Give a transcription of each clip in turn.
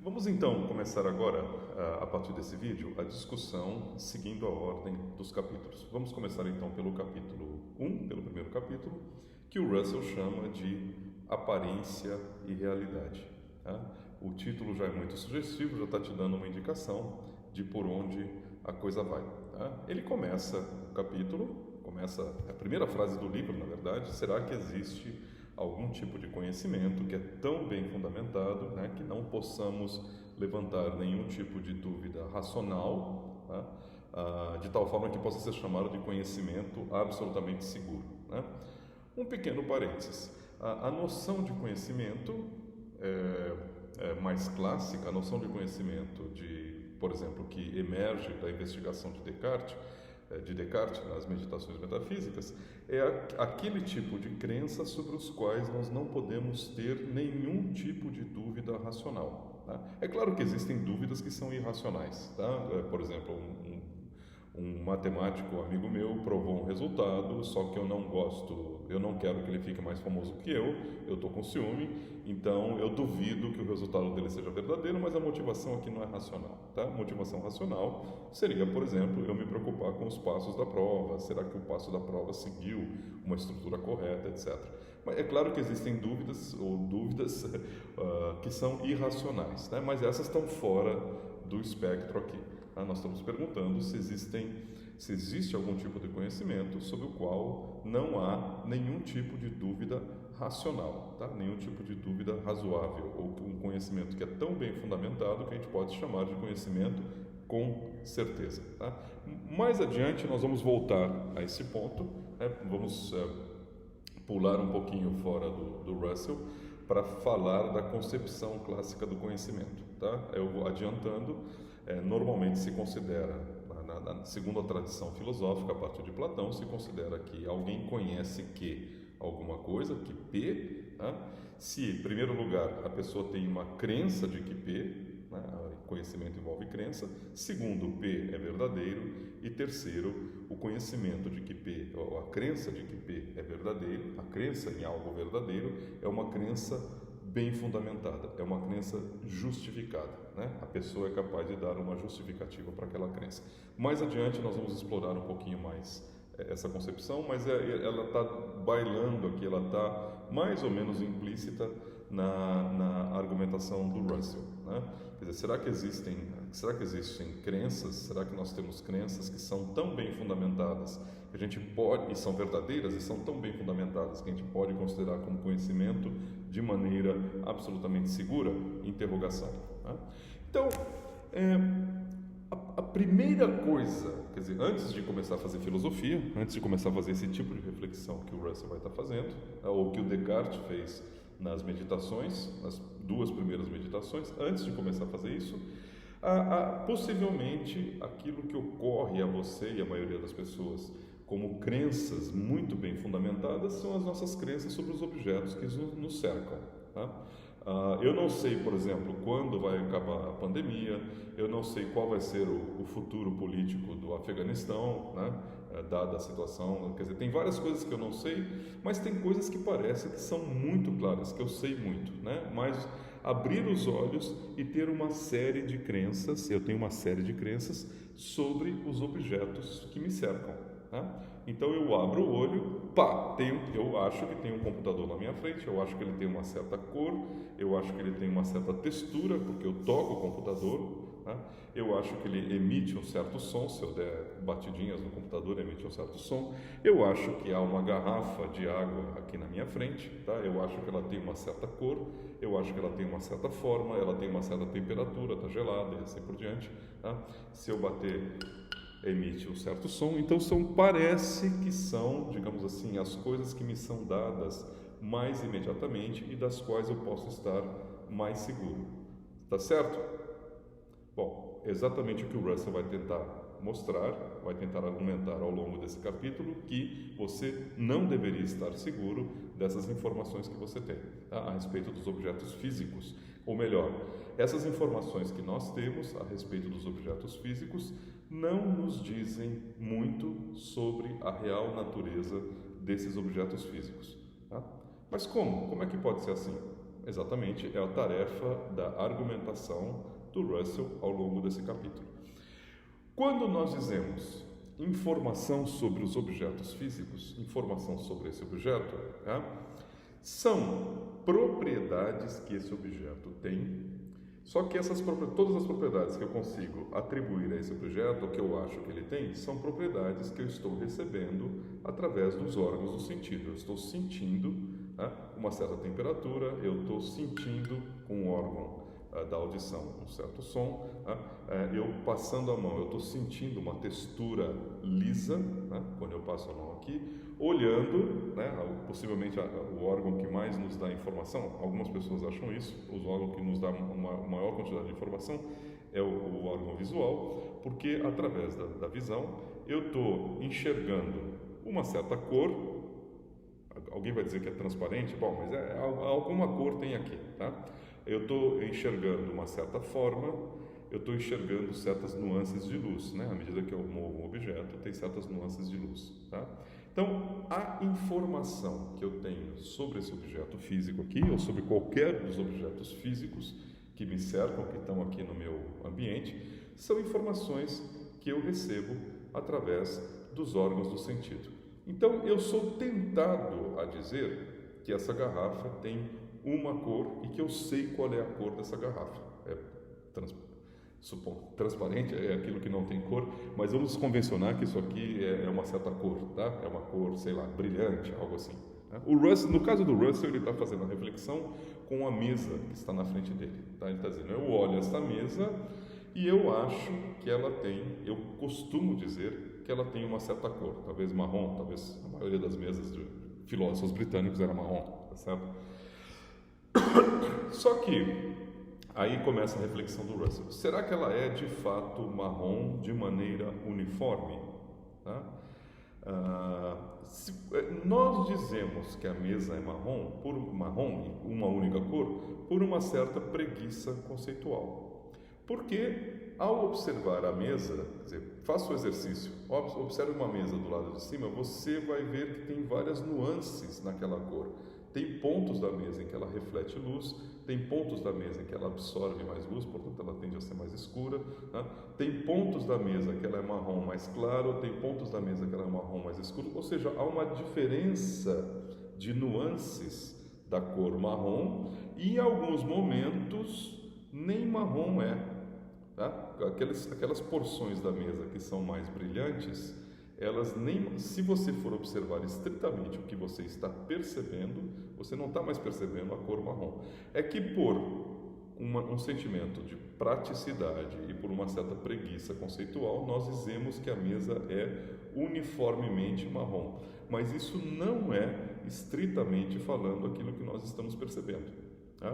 Vamos então começar agora, a partir desse vídeo, a discussão seguindo a ordem dos capítulos. Vamos começar então pelo capítulo 1, pelo primeiro capítulo, que o Russell chama de aparência e realidade. Tá? O título já é muito sugestivo, já está te dando uma indicação de por onde a coisa vai. Tá? Ele começa o capítulo, começa a primeira frase do livro, na verdade: será que existe algum tipo de conhecimento que é tão bem fundamentado, né, que não possamos levantar nenhum tipo de dúvida racional, tá? De tal forma que possa ser chamado de conhecimento absolutamente seguro, né? Um pequeno parênteses: a noção de conhecimento mais clássica, a noção de conhecimento por exemplo, que emerge da investigação de Descartes nas meditações metafísicas, é aquele tipo de crença sobre os quais nós não podemos ter nenhum tipo de dúvida racional. Tá? É claro que existem dúvidas que são irracionais. Tá? Por exemplo, um matemático amigo meu provou um resultado, só que eu não gosto, eu não quero que ele fique mais famoso que eu estou com ciúme, então eu duvido que o resultado dele seja verdadeiro, mas a motivação aqui não é racional. Tá? Motivação racional seria, por exemplo, eu me preocupar com os passos da prova, será que o passo da prova seguiu uma estrutura correta, etc. Mas é claro que existem dúvidas que são irracionais, né? Mas essas estão fora do espectro aqui. Nós estamos perguntando se existe algum tipo de conhecimento sobre o qual não há nenhum tipo de dúvida racional, tá? Nenhum tipo de dúvida razoável, ou um conhecimento que é tão bem fundamentado que a gente pode chamar de conhecimento com certeza. Tá? Mais adiante nós vamos voltar a esse ponto, né? Vamos pular um pouquinho fora do Russell para falar da concepção clássica do conhecimento. Tá? Eu vou adiantando. Normalmente se considera, segundo a tradição filosófica, a partir de Platão, se considera que alguém conhece que alguma coisa, que P, né? Se, em primeiro lugar, a pessoa tem uma crença de que P, né? Conhecimento envolve crença; segundo, P é verdadeiro; e terceiro, o conhecimento de que P, ou a crença de que P é verdadeiro, a crença em algo verdadeiro, é uma crença bem fundamentada, é uma crença justificada, né? A pessoa é capaz de dar uma justificativa para aquela crença. Mais adiante nós vamos explorar um pouquinho mais essa concepção, mas ela está bailando aqui, ela está mais ou menos implícita na argumentação do Russell, né? Quer dizer, será que existem crenças, será que nós temos crenças que são tão bem fundamentadas que a gente pode, e são verdadeiras e são tão bem fundamentadas que a gente pode considerar como conhecimento de maneira absolutamente segura? Interrogação. Né? Então, a primeira coisa, quer dizer, antes de começar a fazer filosofia, antes de começar a fazer esse tipo de reflexão que o Russell vai estar fazendo, ou que o Descartes fez nas meditações, nas duas primeiras meditações, antes de começar a fazer isso, possivelmente aquilo que ocorre a você e a maioria das pessoas como crenças muito bem fundamentadas são as nossas crenças sobre os objetos que nos cercam. Tá? Eu não sei, por exemplo, quando vai acabar a pandemia, eu não sei qual vai ser o futuro político do Afeganistão, né? Dada a situação. Quer dizer, tem várias coisas que eu não sei, mas tem coisas que parecem que são muito claras, que eu sei muito, né? Mas abrir os olhos e ter uma série de crenças, eu tenho uma série de crenças sobre os objetos que me cercam. Né? Então eu abro o olho, eu acho que tem um computador na minha frente, eu acho que ele tem uma certa cor, eu acho que ele tem uma certa textura, porque eu toco o computador, né? Eu acho que ele emite um certo som, se eu der batidinhas no computador, emite um certo som. Eu acho que há uma garrafa de água aqui na minha frente, tá? Eu acho que ela tem uma certa cor, eu acho que ela tem uma certa forma, ela tem uma certa temperatura, está gelada e assim por diante. Tá? Se eu bater, emite um certo som. Então parece que são, digamos assim, as coisas que me são dadas mais imediatamente e das quais eu posso estar mais seguro. Tá certo? Bom, exatamente o que o Russell vai tentar mostrar, vai tentar argumentar ao longo desse capítulo, que você não deveria estar seguro dessas informações que você tem, tá? A respeito dos objetos físicos. Ou melhor, essas informações que nós temos a respeito dos objetos físicos não nos dizem muito sobre a real natureza desses objetos físicos. Tá? Mas como? Como é que pode ser assim? exatamente, é a tarefa da argumentação do Russell ao longo desse capítulo. Quando nós dizemos informação sobre os objetos físicos, informação sobre esse objeto, são propriedades que esse objeto tem, só que todas as propriedades que eu consigo atribuir a esse objeto, ou que eu acho que ele tem, são propriedades que eu estou recebendo através dos órgãos do sentido. Eu estou sentindo uma certa temperatura, eu estou sentindo com o órgão da audição um certo som, eu passando a mão, eu estou sentindo uma textura lisa, quando eu passo a mão aqui, olhando, possivelmente o órgão que mais nos dá informação, algumas pessoas acham isso, o órgão que nos dá uma maior quantidade de informação é o órgão visual, porque através da visão eu estou enxergando uma certa cor. Alguém vai dizer que é transparente, bom, mas alguma cor tem aqui, tá? Eu estou enxergando uma certa forma, eu estou enxergando certas nuances de luz, À medida que eu movo um objeto, tem certas nuances de luz, tá? Então, a informação que eu tenho sobre esse objeto físico aqui, ou sobre qualquer dos objetos físicos que me cercam, que estão aqui no meu ambiente, são informações que eu recebo através dos órgãos do sentido. Então, eu sou tentado a dizer que essa garrafa tem uma cor e que eu sei qual é a cor dessa garrafa. Transparente é aquilo que não tem cor, mas vamos convencionar que isso aqui é uma certa cor, tá? É uma cor, sei lá, brilhante, algo assim. No caso do Russell, ele está fazendo a reflexão com a mesa que está na frente dele. Tá? Ele está dizendo, eu olho esta mesa e eu acho que ela tem, eu costumo dizer que ela tem uma certa cor, talvez marrom, talvez a maioria das mesas de filósofos britânicos era marrom, tá certo? Só que aí começa a reflexão do Russell. Será que ela é de fato marrom de maneira uniforme? Tá? Nós dizemos que a mesa é marrom, uma única cor, por uma certa preguiça conceitual. Porque ao observar a mesa, quer dizer, faça o exercício, observe uma mesa do lado de cima, você vai ver que tem várias nuances naquela cor. Tem pontos da mesa em que ela reflete luz, tem pontos da mesa em que ela absorve mais luz, portanto ela tende a ser mais escura, tem pontos da mesa que ela é marrom mais claro, tem pontos da mesa que ela é marrom mais escuro, ou seja, há uma diferença de nuances da cor marrom e em alguns momentos nem marrom é, tá? Aquelas porções da mesa que são mais brilhantes, elas nem, se você for observar estritamente o que você está percebendo, você não está mais percebendo a cor marrom. É que por um sentimento de praticidade e por uma certa preguiça conceitual, nós dizemos que a mesa é uniformemente marrom. Mas isso não é, estritamente falando, aquilo que nós estamos percebendo. Tá?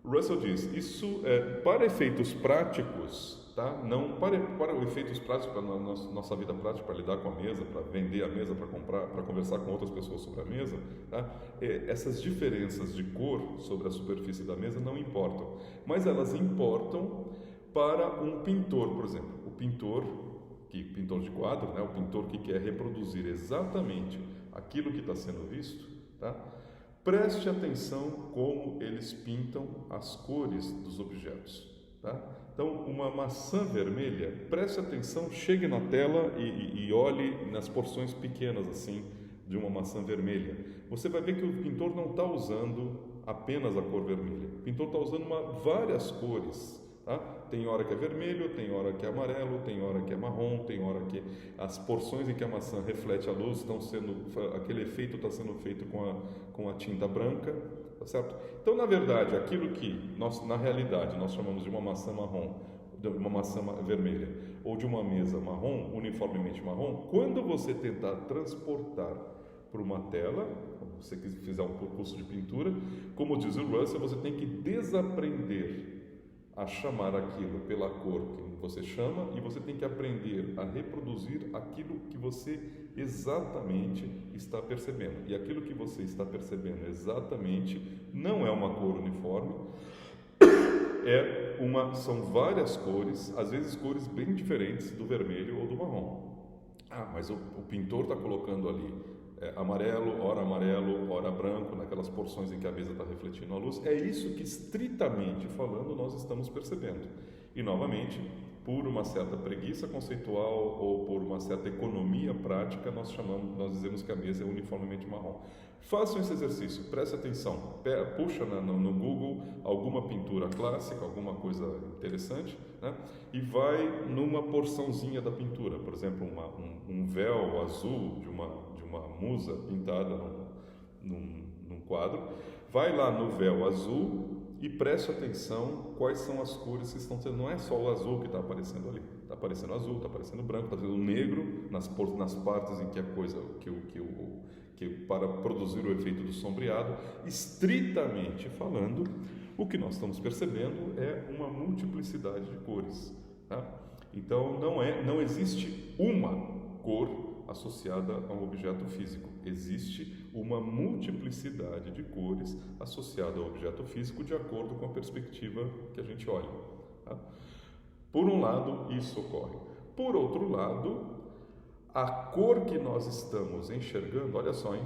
Russell diz, isso para efeitos práticos, tá? Não para efeitos práticos, para a nossa vida prática, para lidar com a mesa, para vender a mesa, para comprar, para conversar com outras pessoas sobre a mesa, tá? Essas diferenças de cor sobre a superfície da mesa não importam, mas elas importam para um pintor, por exemplo. O pintor de quadro, o pintor que quer reproduzir exatamente aquilo que está sendo visto, tá? Preste atenção como eles pintam as cores dos objetos. Tá? Então, uma maçã vermelha, preste atenção, chegue na tela e olhe nas porções pequenas assim de uma maçã vermelha. Você vai ver que o pintor não está usando apenas a cor vermelha. O pintor está usando várias cores. Tá? Tem hora que é vermelho, tem hora que é amarelo, tem hora que é marrom, tem hora que as porções em que a maçã reflete a luz aquele efeito está sendo feito com a tinta branca, tá certo? Então, na verdade, aquilo que na realidade nós chamamos de uma maçã marrom, de uma maçã vermelha ou de uma mesa marrom, uniformemente marrom, quando você tentar transportar para uma tela, se você fizer um curso de pintura, como diz o Russell, você tem que desaprender a chamar aquilo pela cor que você chama e você tem que aprender a reproduzir aquilo que você exatamente está percebendo. E aquilo que você está percebendo exatamente não é uma cor uniforme, são várias cores, às vezes cores bem diferentes do vermelho ou do marrom. Mas o pintor está colocando ali amarelo, ora branco, naquelas porções em que a mesa está refletindo a luz. É isso que, estritamente falando, nós estamos percebendo. E, novamente, por uma certa preguiça conceitual ou por uma certa economia prática, nós dizemos que a mesa é uniformemente marrom. Façam esse exercício, preste atenção, puxa no Google alguma pintura clássica, alguma coisa interessante, né? E vai numa porçãozinha da pintura, por exemplo, um véu azul de uma musa pintada num quadro, vai lá no véu azul e preste atenção quais são as cores que estão sendo. Não é só o azul que está aparecendo ali, está aparecendo azul, está aparecendo branco, está aparecendo negro nas partes em que a coisa, que para produzir o efeito do sombreado. Estritamente falando, o que nós estamos percebendo é uma multiplicidade de cores, tá? Então não existe uma cor associada a um objeto físico. Existe uma multiplicidade de cores associada ao objeto físico de acordo com a perspectiva que a gente olha, tá? Por um lado, isso ocorre. Por outro lado, a cor que nós estamos enxergando, olha só, hein?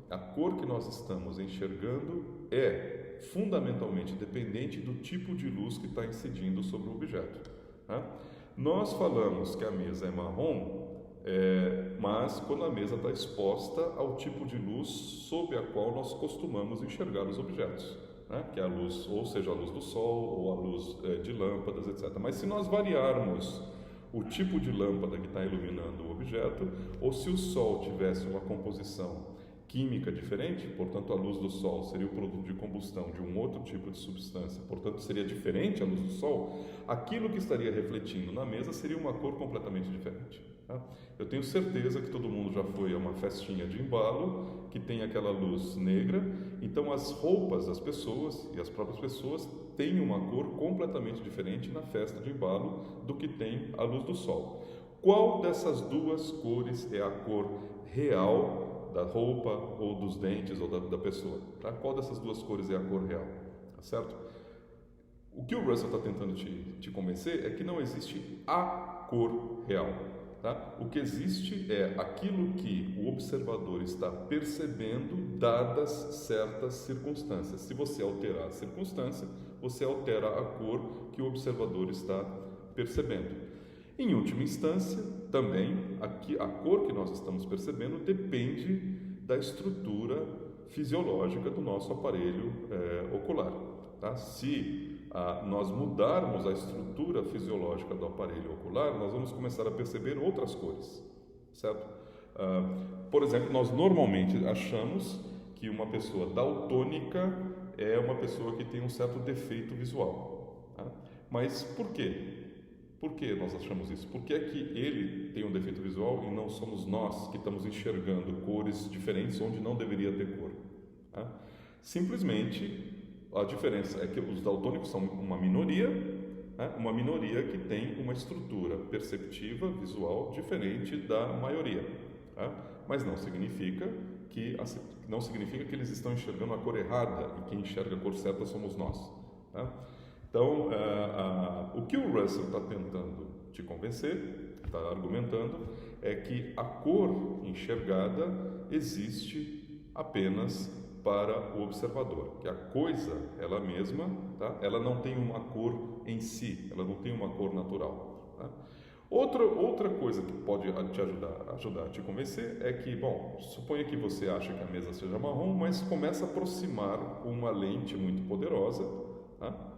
A cor que nós estamos enxergando é fundamentalmente dependente do tipo de luz que está incidindo sobre o objeto, tá? Nós falamos que a mesa é marrom, mas quando a mesa está exposta ao tipo de luz sob a qual nós costumamos enxergar os objetos, né? Que é a luz, ou seja, a luz do sol, ou a luz de lâmpadas, etc. Mas se nós variarmos o tipo de lâmpada que está iluminando o objeto, ou se o sol tivesse uma composição química diferente, portanto a luz do sol seria o produto de combustão de um outro tipo de substância, portanto seria diferente a luz do sol, aquilo que estaria refletindo na mesa seria uma cor completamente diferente, tá? Eu tenho certeza que todo mundo já foi a uma festinha de embalo que tem aquela luz negra, então as roupas das pessoas e as próprias pessoas têm uma cor completamente diferente na festa de embalo do que tem a luz do sol. Qual dessas duas cores é a cor real da roupa ou dos dentes ou da pessoa? Tá? Qual dessas duas cores é a cor real? Tá certo? O que o Russell está tentando te convencer é que não existe a cor real. Tá? O que existe é aquilo que o observador está percebendo dadas certas circunstâncias. Se você alterar a circunstância, você altera a cor que o observador está percebendo. Em última instância, também a cor que nós estamos percebendo depende da estrutura fisiológica do nosso aparelho ocular, tá? Se nós mudarmos a estrutura fisiológica do aparelho ocular, nós vamos começar a perceber outras cores, certo? Por exemplo, nós normalmente achamos que uma pessoa daltônica é uma pessoa que tem um certo defeito visual, tá? Mas por quê? Por que nós achamos isso? Por que é que ele tem um defeito visual e não somos nós que estamos enxergando cores diferentes onde não deveria ter cor, tá? Simplesmente a diferença é que os daltônicos são uma minoria, né? Uma minoria que tem uma estrutura perceptiva visual diferente da maioria, tá? Mas não significa que eles estão enxergando a cor errada e quem enxerga a cor certa somos nós, tá? Então, o que o Russell está tentando te convencer, está argumentando, é que a cor enxergada existe apenas para o observador, que a coisa, ela mesma, tá? Ela não tem uma cor em si, ela não tem uma cor natural, tá? Outra coisa que pode te ajudar a te convencer é que, bom, suponha que você acha que a mesa seja marrom, mas começa a aproximar com uma lente muito poderosa, tá?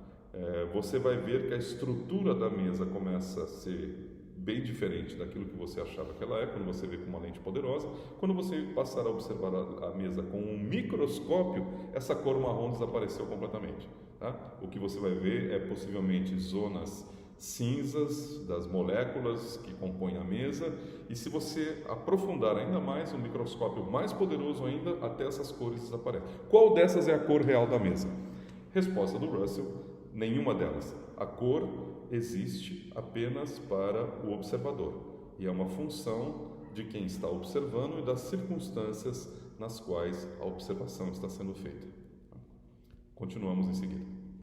Você vai ver que a estrutura da mesa começa a ser bem diferente daquilo que você achava que ela é, quando você vê com uma lente poderosa. Quando você passar a observar a mesa com um microscópio, essa cor marrom desapareceu completamente, tá? O que você vai ver é possivelmente zonas cinzas das moléculas que compõem a mesa, e se você aprofundar ainda mais, um microscópio mais poderoso ainda, até essas cores desaparecem. Qual dessas é a cor real da mesa? Resposta do Russell: nenhuma delas. A cor existe apenas para o observador e é uma função de quem está observando e das circunstâncias nas quais a observação está sendo feita. Continuamos em seguida.